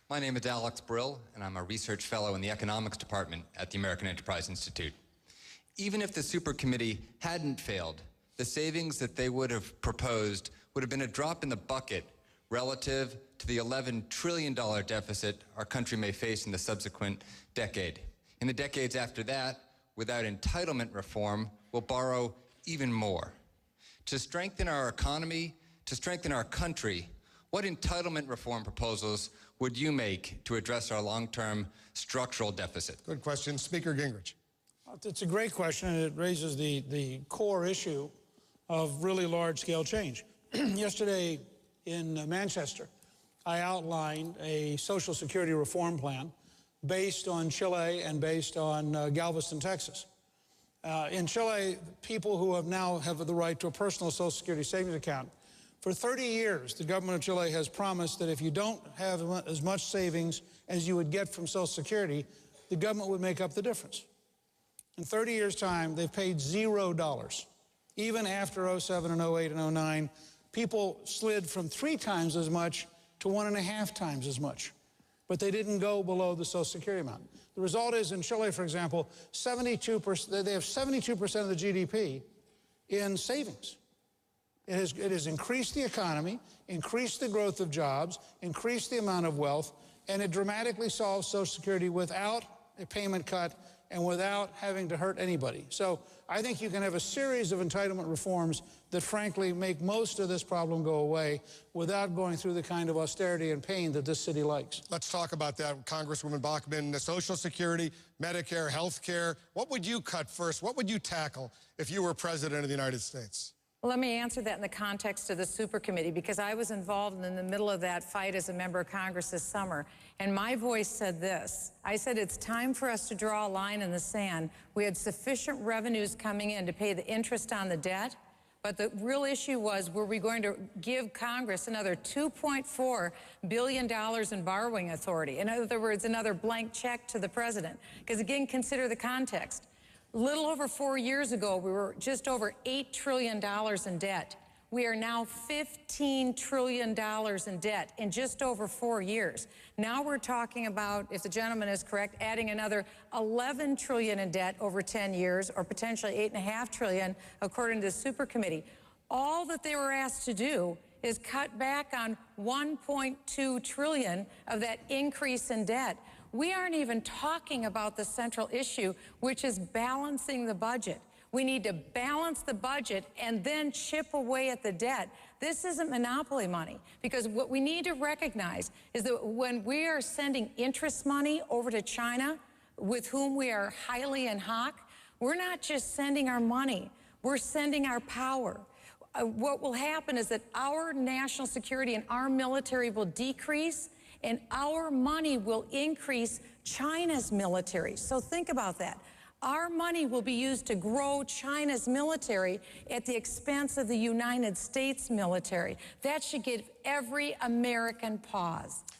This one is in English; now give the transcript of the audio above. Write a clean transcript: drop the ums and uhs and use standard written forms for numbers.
My name is Alex Brill, and I'm a research fellow in the economics department at the American Enterprise Institute. Even if the supercommittee hadn't failed, the savings that they would have proposed would have been a drop in the bucket relative to the $11 trillion deficit our country may face in the subsequent decade. In the decades after that, without entitlement reform, we'll borrow even more. To strengthen our economy, to strengthen our country, what entitlement reform proposals would you make to address our long-term structural deficit? Good question. Speaker Gingrich. It's a great question, and it raises the core issue of really large-scale change. Yesterday in Manchester, I outlined a Social Security reform plan based on Chile and based on Galveston, Texas. In Chile, people who now have the right to a personal Social Security savings account, for 30 years, the government of Chile has promised that if you don't have as much savings as you would get from Social Security, the government would make up the difference. In 30 years' time, they've paid $0. Even after 07 and 08 and 09, people slid from 3 times as much to 1.5 times as much. But they didn't go below the Social Security amount. The result is, in Chile, for example, 72%, they have 72% of the GDP in savings. It has increased the economy, increased the growth of jobs, increased the amount of wealth, and it dramatically solves Social Security without a payment cut and without having to hurt anybody. So I think you can have a series of entitlement reforms that frankly make most of this problem go away without going through the kind of austerity and pain that this city likes. Let's talk about that, Congresswoman Bachmann. The Social Security, Medicare, health care. What would you cut first? What would you tackle if you were president of the United States? Well, let me answer that in the context of the supercommittee, because I was involved in the middle of that fight as a member of Congress this summer, and my voice said this. I said it's time for us to draw a line in the sand. We had sufficient revenues coming in to pay the interest on the debt, but the real issue was, were we going to give Congress another $2.4 billion in borrowing authority? In other words, another blank check to the president. Because again, consider the context. A little over 4 years ago, we were just over $8 trillion in debt. We are now $15 trillion in debt in just over 4 years. Now we're talking about, if the gentleman is correct, adding another $11 trillion in debt over 10 years, or potentially $8.5 trillion, according to the supercommittee. All that they were asked to do is cut back on $1.2 trillion of that increase in debt. We aren't even talking about the central issue, which is balancing the budget. We need to balance the budget and then chip away at the debt. This isn't monopoly money, because what we need to recognize is that when we are sending interest money over to China, with whom we are highly in hoc, we're not just sending our money, we're sending our power. What will happen is that our national security and our military will decrease, and our money will increase China's military. So think about that. Our money will be used to grow China's military at the expense of the United States military. That should give every American pause.